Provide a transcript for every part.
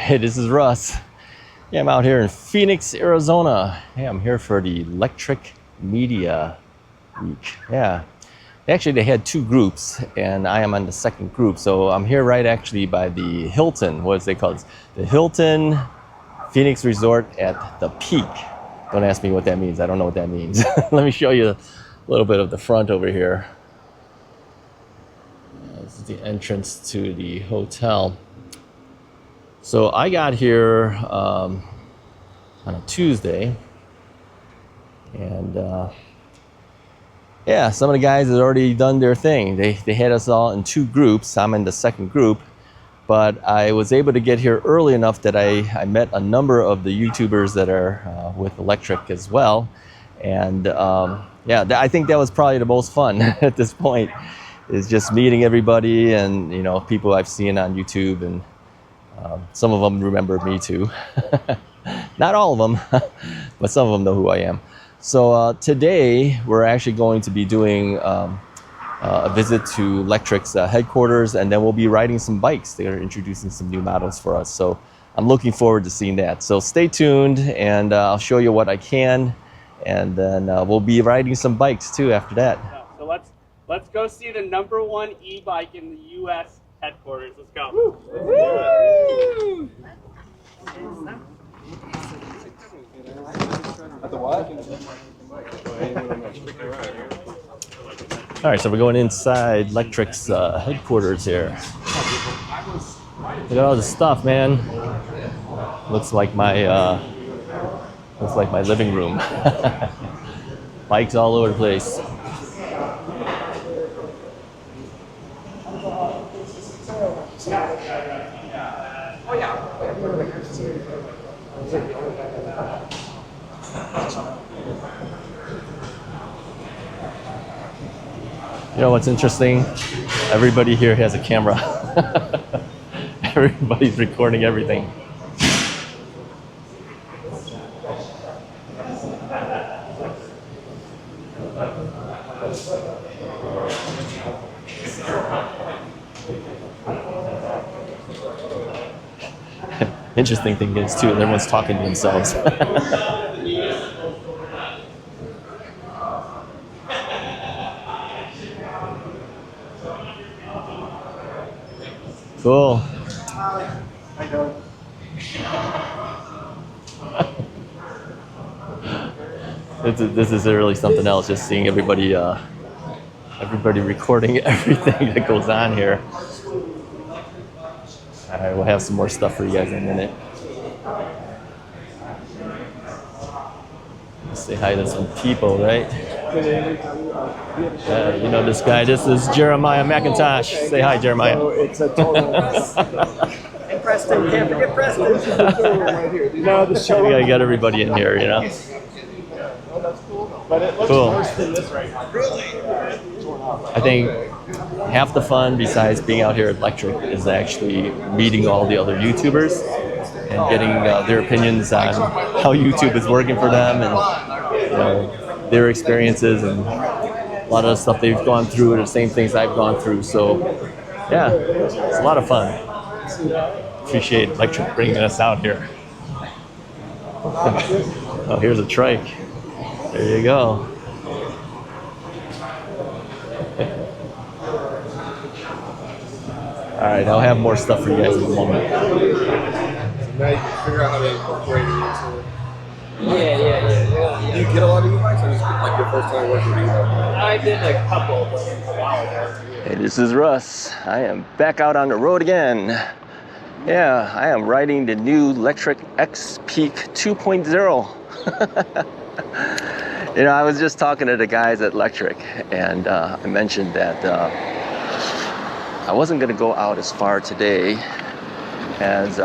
Hey, this is Russ. Yeah, I'm out here in Phoenix, Arizona. Hey, I'm here for the Lectric Media Week. Yeah, actually they had two groups and I am on the second group. So I'm here right actually by the Hilton, what is it called? The Hilton Phoenix Resort at the Peak. Don't ask me what that means. I don't know what that means. Let me show you a little bit of the front over here. This is the entrance to the hotel. So I got here on a Tuesday, and yeah, some of the guys had already done their thing. They had us all in two groups. I'm in the second group, but I was able to get here early enough that I met a number of the YouTubers that are with Lectric as well. And yeah, I think that was probably the most fun at this point, is just meeting everybody and, you know, people I've seen on YouTube, and some of them remember me too. Not all of them, but some of them know who I am. So today we're actually going to be doing a visit to Lectric's headquarters, and then we'll be riding some bikes. They're introducing some new models for us. So I'm looking forward to seeing that. So stay tuned, and I'll show you what I can. And then we'll be riding some bikes too after that. So let's go see the #1 e-bike in the U.S. headquarters. Let's go. Woo. Woo. At the what? All right, so we're going inside Lectric's headquarters here. Look at all this stuff, man. Looks like my living room. Bikes all over the place. You know what's interesting? Everybody here has a camera. Everybody's recording everything. Interesting thing is too, everyone's talking to themselves. Cool. This is really something else, just seeing everybody recording everything that goes on here. All right, we'll have some more stuff for you guys in a minute. Let's say hi to some people, right? You know this guy. This is Jeremiah McIntosh. Say hi, Jeremiah. So it's a total. And Preston, can't forget Preston. You know, the show. We gotta get everybody in here, you know. Oh, that's cool. But it looks Cool. worse than this right now. Really? I think half the fun, besides being out here at Lectric, is actually meeting all the other YouTubers and getting their opinions on how YouTube is working for them, and you know, their experiences and a lot of the stuff they've gone through are the same things I've gone through. So yeah, it's a lot of fun. Appreciate Lectric bringing us out here. Oh, here's a trike. There you go. All right, I'll have more stuff for you guys in a moment. So now you can figure out how to incorporate it into. Yeah. Do you get a lot of e-bikes, or is it like your first time working with e-bikes? I did a couple, but a while ago. Hey, this is Russ. I am back out on the road again. Yeah, I am riding the new Lectric XPeak 2.0. You know, I was just talking to the guys at Lectric, and I mentioned that I wasn't going to go out as far today as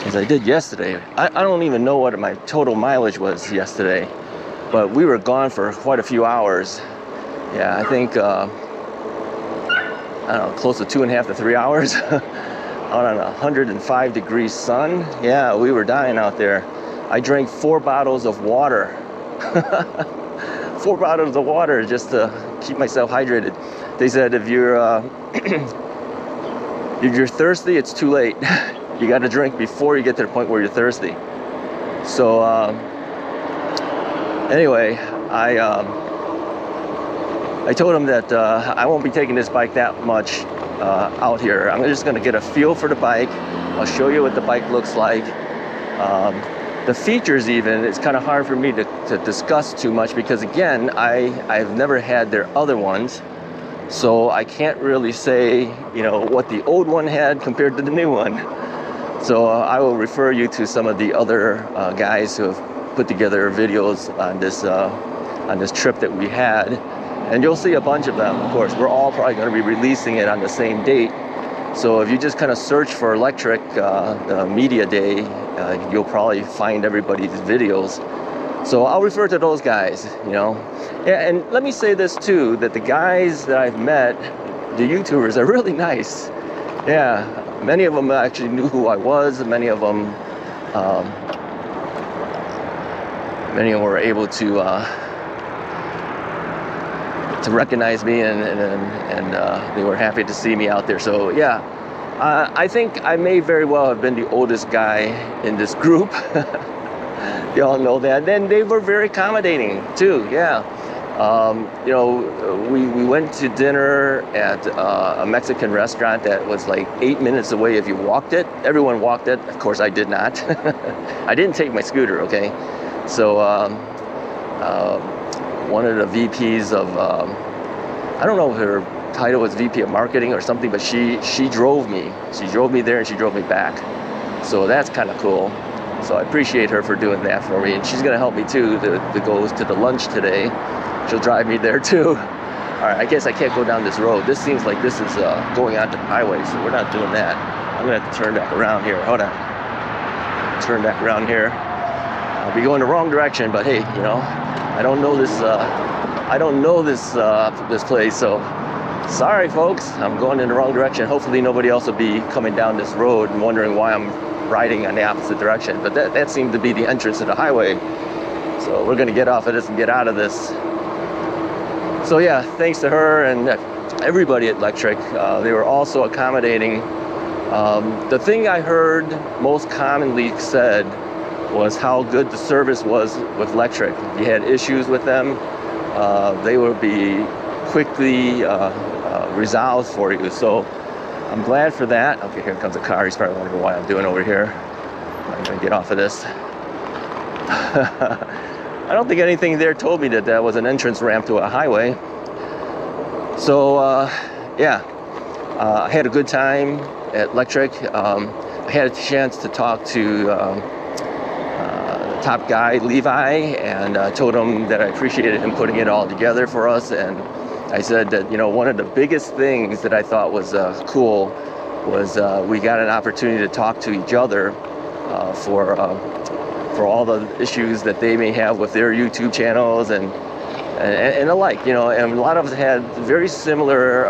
as I did yesterday. I don't even know what my total mileage was yesterday, but we were gone for quite a few hours. Yeah, I think I don't know, close to 2.5 to 3 hours out on 105 degrees sun. Yeah, we were dying out there. I drank 4 bottles of water. 4 bottles of water just to keep myself hydrated. They said if you're if you're thirsty, it's too late. You got to drink before you get to the point where you're thirsty. So anyway, I told him that I won't be taking this bike that much out here. I'm just going to get a feel for the bike. I'll show you what the bike looks like. The features even, it's kind of hard for me to discuss too much because again, I've never had their other ones. So I can't really say, you know, what the old one had compared to the new one. So I will refer you to some of the other guys who have put together videos on this trip that we had. And you'll see a bunch of them, of course. We're all probably going to be releasing it on the same date. So if you just kind of search for Lectric Media Day, you'll probably find everybody's videos. So I'll refer to those guys, you know. Yeah, and let me say this too, that the guys that I've met, the YouTubers, are really nice. Yeah, many of them actually knew who I was. Many of them were able to recognize me, and they were happy to see me out there. So yeah, I think I may very well have been the oldest guy in this group. You all know that. Then they were very accommodating too. Yeah, you know, we went to dinner at a Mexican restaurant that was like 8 minutes away if you walked it. Everyone walked it. Of course, I did not. I didn't take my scooter. Okay, so. One of the VPs of, I don't know if her title was VP of marketing or something, but she drove me. She drove me there and she drove me back. So that's kind of cool. So I appreciate her for doing that for me. And she's going to help me too to go to the lunch today. She'll drive me there too. All right, I guess I can't go down this road. This seems like this is going onto the highway, so we're not doing that. I'm going to have to turn back around here. Hold on. Turn back around here. I'll be going the wrong direction, but hey, you know, I don't know this. I don't know this place, so sorry, folks. I'm going in the wrong direction. Hopefully, nobody else will be coming down this road and wondering why I'm riding on the opposite direction. But that seemed to be the entrance to the highway. So we're going to get off of this and get out of this. So yeah, thanks to her and everybody at Lectric. They were also accommodating. The thing I heard most commonly said was how good the service was with Lectric. If you had issues with them, they would be quickly resolved for you. So I'm glad for that. Okay, here comes a car. He's probably wondering what I'm doing over here. I'm gonna get off of this. I don't think anything there told me that that was an entrance ramp to a highway. So yeah, I had a good time at Lectric. I had a chance to talk to top guy Levi, and told him that I appreciated him putting it all together for us. And I said that, you know, one of the biggest things that I thought was cool was we got an opportunity to talk to each other for all the issues that they may have with their YouTube channels and alike, you know. And a lot of us had very similar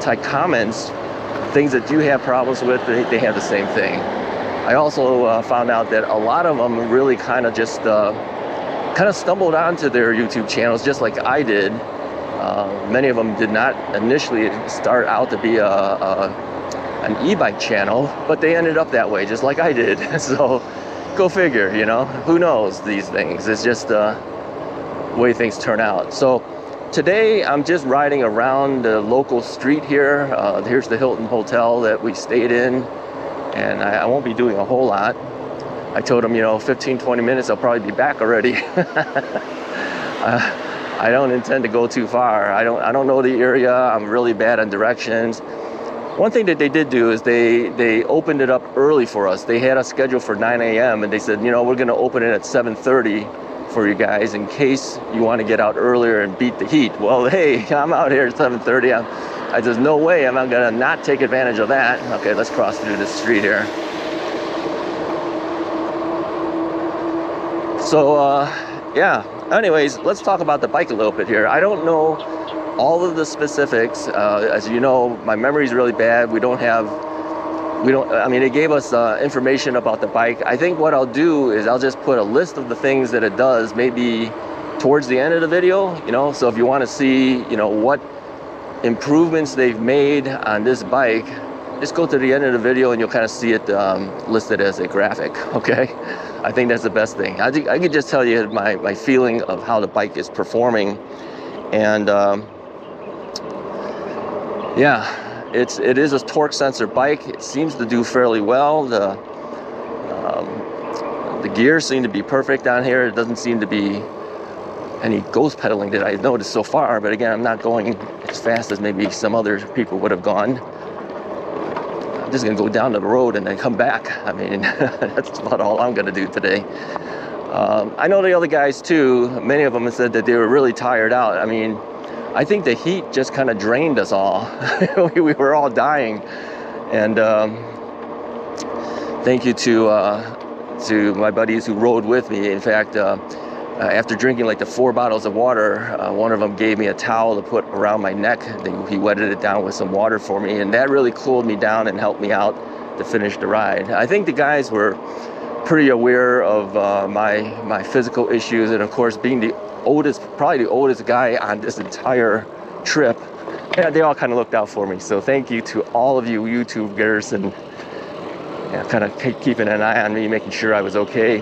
type comments, things that you have problems with, they have the same thing. I also found out that a lot of them really kind of just stumbled onto their YouTube channels just like I did. Many of them did not initially start out to be an e-bike channel, but they ended up that way just like I did. So go figure, you know, who knows these things. It's just the way things turn out. So today I'm just riding around the local street here. Here's the Hilton Hotel that we stayed in. And I won't be doing a whole lot. I told him, you know, 15-20 minutes, I'll probably be back already. I don't intend to go too far. I don't know the area. I'm really bad on directions. One thing that they did do is they opened it up early for us. They had us scheduled for 9 a.m. and they said, you know, we're going to open it at 7:30 for you guys in case you want to get out earlier and beat the heat. Well, hey, I'm out here at 7:30. There's no way I'm not gonna not take advantage of that. Okay, let's cross through this street here. So yeah, anyways, let's talk about the bike a little bit here. I don't know all of the specifics. As you know, my memory is really bad. I mean, they gave us information about the bike. I think what I'll do is I'll just put a list of the things that it does, maybe towards the end of the video, you know. So if you want to see, you know, what improvements they've made on this bike just go to the end of the video and you'll kind of see it listed as a graphic, okay? I think that's the best thing. I could just tell you my feeling of how the bike is performing. And yeah, it is a torque sensor bike. It seems to do fairly well. The gears seem to be perfect on here. It doesn't seem to be any ghost pedaling that I've noticed so far, but again, I'm not going as fast as maybe some other people would have gone. I'm just gonna go down the road and then come back. I mean, that's about all I'm gonna do today. I know the other guys too, many of them have said that they were really tired out. I mean, I think the heat just kind of drained us all. We were all dying. And thank you to my buddies who rode with me. In fact, after drinking like the 4 bottles of water, one of them gave me a towel to put around my neck. He wetted it down with some water for me, and that really cooled me down and helped me out to finish the ride. I think the guys were pretty aware of my physical issues, and of course, being the oldest, probably the oldest guy on this entire trip, yeah, they all kind of looked out for me. So thank you to all of you YouTubers and kind of keeping an eye on me, making sure I was okay.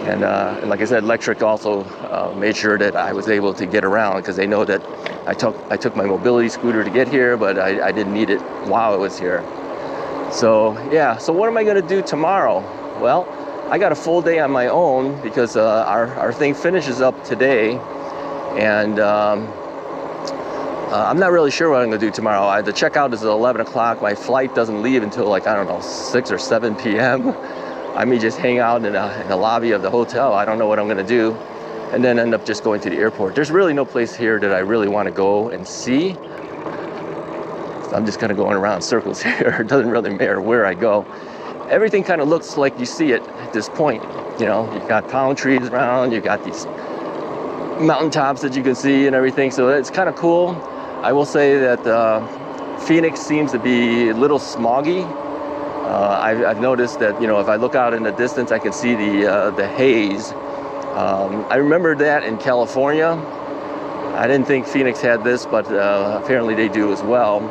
And like I said, Lectric also made sure that I was able to get around, because they know that I took my mobility scooter to get here, but I didn't need it while I was here. So yeah, so what am I going to do tomorrow? Well, I got a full day on my own because our thing finishes up today, and I'm not really sure what I'm going to do tomorrow. The checkout is at 11 o'clock. My flight doesn't leave until like, I don't know, 6 or 7 p.m. I may just hang out in the lobby of the hotel. I don't know what I'm going to do, and then end up just going to the airport. There's really no place here that I really want to go and see. So I'm just kind of going around circles here. It doesn't really matter where I go. Everything kind of looks like you see it at this point. You know, you've got palm trees around, you got these mountaintops that you can see and everything. So it's kind of cool. I will say that Phoenix seems to be a little smoggy. I've noticed that, you know, if I look out in the distance, I can see the haze. I remember that in California. I didn't think Phoenix had this, but apparently they do as well.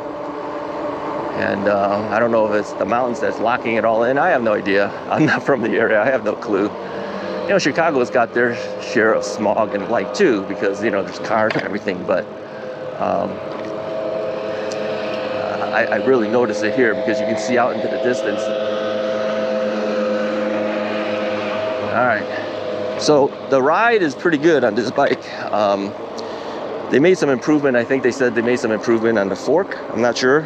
And I don't know if it's the mountains that's locking it all in. I have no idea. I'm not from the area. I have no clue. You know, Chicago's got their share of smog and light too, because, you know, there's cars and everything. But I really notice it here because you can see out into the distance. All right. So the ride is pretty good on this bike. They made some improvement. I think they said they made some improvement on the fork. I'm not sure.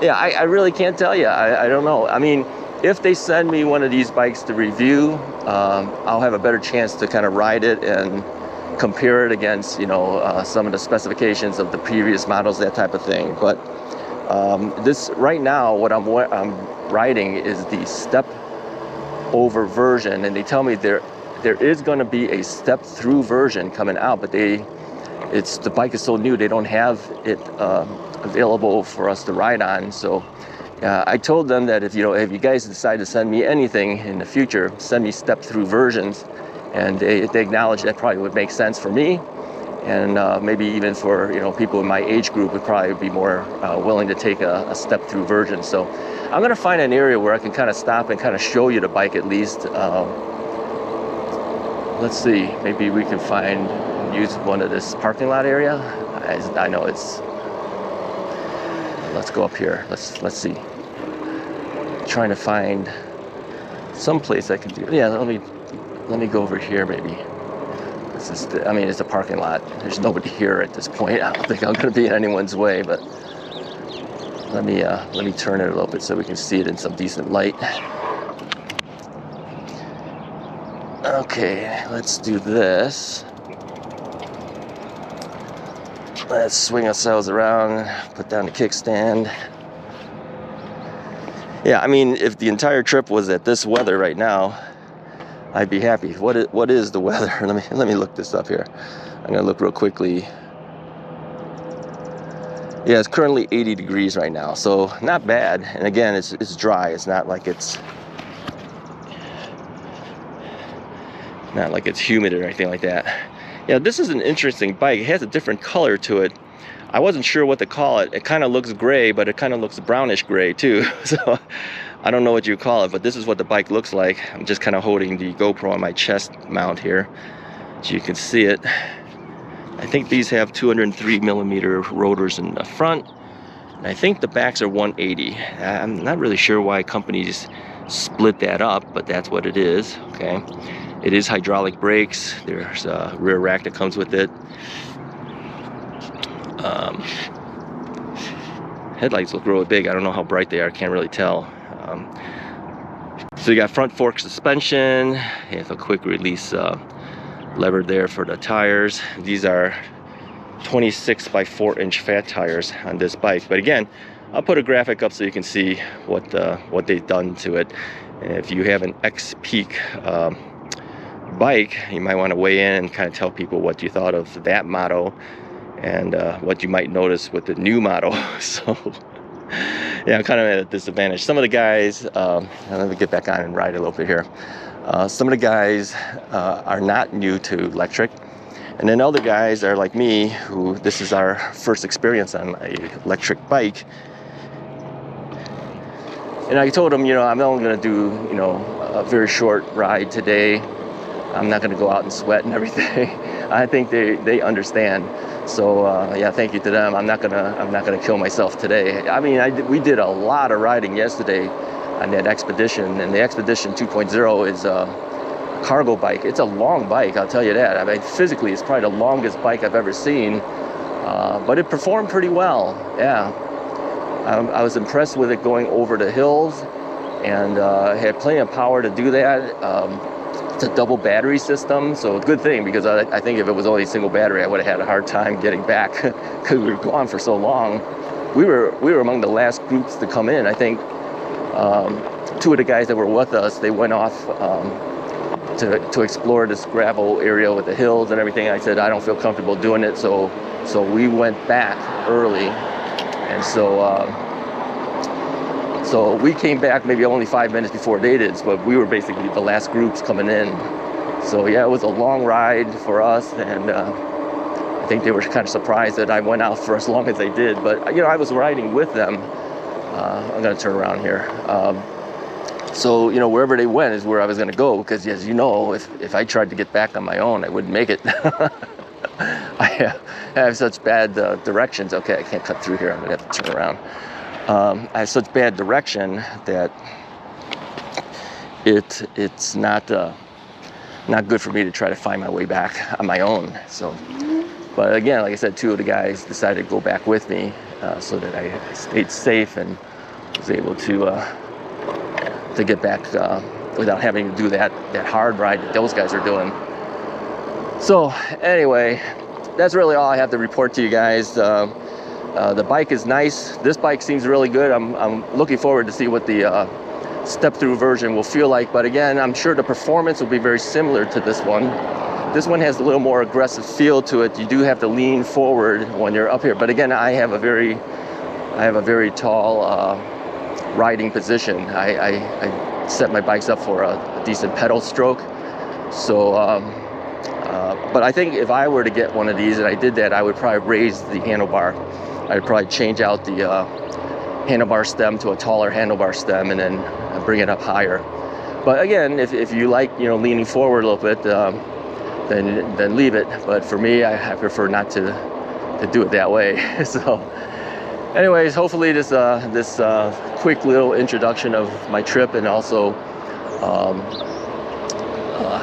Yeah, I really can't tell you. I don't know. I mean, if they send me one of these bikes to review, I'll have a better chance to kind of ride it and compare it against, you know, some of the specifications of the previous models, that type of thing. But this right now, what I'm riding is the step over version, and they tell me there is going to be a step through version coming out, but the bike is so new, they don't have it available for us to ride on. So I told them that if you guys decide to send me anything in the future, send me step through versions. And they acknowledge that probably would make sense for me, and maybe even for, you know, people in my age group would probably be more willing to take a step through version. So I'm going to find an area where I can kind of stop and kind of show you the bike at least. Let's see, maybe we can use one of this parking lot area. I know it's. Let's go up here. Let's see. Trying to find some place I can do. Yeah, let me go over here maybe. It's a parking lot. There's nobody here at this point. I don't think I'm going to be in anyone's way, but let me turn it a little bit so we can see it in some decent light. Okay, let's do this. Let's swing ourselves around, put down the kickstand. Yeah, I mean, if the entire trip was at this weather right now, I'd be happy. What is the weather? Let me look this up here. I'm gonna look real quickly. Yeah, it's currently 80 degrees right now, so not bad. And again, it's dry. It's not like it's humid or anything like that. Yeah, this is an interesting bike. It has a different color to it. I wasn't sure what to call it. It kind of looks gray, but it kind of looks brownish gray too. So I don't know what you call it, but this is what the bike looks like. I'm just kind of holding the GoPro on my chest mount here, so you can see it. I think these have 203 millimeter rotors in the front, and I think the backs are 180. I'm not really sure why companies split that up, but that's what it is. Okay, it is hydraulic brakes. There's a rear rack that comes with it. Headlights look really big. I don't know how bright they are. I can't really tell. So you got front fork suspension. You have a quick release lever there for the tires. These are 26 by 4-inch fat tires on this bike. But again, I'll put a graphic up so you can see what they've done to it. And if you have an XPeak bike, you might want to weigh in and kind of tell people what you thought of that model and what you might notice with the new model. So yeah, I'm kind of at a disadvantage. Some of the guys, let me get back on and ride a little bit here. Some of the guys are not new to Lectric, and then other guys are like me, who this is our first experience on a Lectric bike. And I told them, you know, I'm only going to do, you know, a very short ride today. I'm not going to go out and sweat and everything. I think they understand. So yeah, thank you to them. I'm not gonna kill myself today. I mean, we did a lot of riding yesterday on that Expedition, and the Expedition 2.0 is a cargo bike. It's a long bike, I'll tell you that. I mean, physically, it's probably the longest bike I've ever seen, but it performed pretty well. Yeah, I was impressed with it going over the hills, and had plenty of power to do that. It's a double battery system, so a good thing, because I think if it was only a single battery, I would have had a hard time getting back because we were gone for so long. We were among the last groups to come in. I think two of the guys that were with us, they went off to explore this gravel area with the hills and everything. I said I don't feel comfortable doing it, so we went back early, and so we came back maybe only 5 minutes before they did, but we were basically the last groups coming in. So yeah, it was a long ride for us, and I think they were kind of surprised that I went out for as long as I did. But you know, I was riding with them. I'm gonna turn around here. So you know, wherever they went is where I was gonna go, because as you know, if I tried to get back on my own, I wouldn't make it. I have such bad directions. Okay, I can't cut through here. I'm gonna have to turn around. I have such bad direction that it's not good for me to try to find my way back on my own. So, but again, like I said, two of the guys decided to go back with me, so that I stayed safe and was able to get back without having to do that hard ride that those guys are doing. So anyway, that's really all I have to report to you guys. The bike is nice. This bike seems really good. I'm looking forward to see what the step-through version will feel like. But again, I'm sure the performance will be very similar to this one. This one has a little more aggressive feel to it. You do have to lean forward when you're up here. But again, I have a very tall riding position. I set my bikes up for a decent pedal stroke. So, but I think if I were to get one of these and I did that, I would probably raise the handlebar. I'd probably change out the handlebar stem to a taller handlebar stem and then bring it up higher. But again, if you like, you know, leaning forward a little bit, then leave it. But for me, I prefer not to do it that way. So anyways, hopefully this quick little introduction of my trip, and also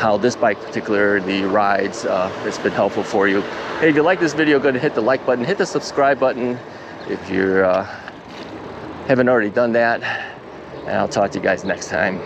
how this bike particularly rides, it's been helpful for you. Hey, if you like this video, go ahead and hit the like button, hit the subscribe button if you haven't already done that, and I'll talk to you guys next time.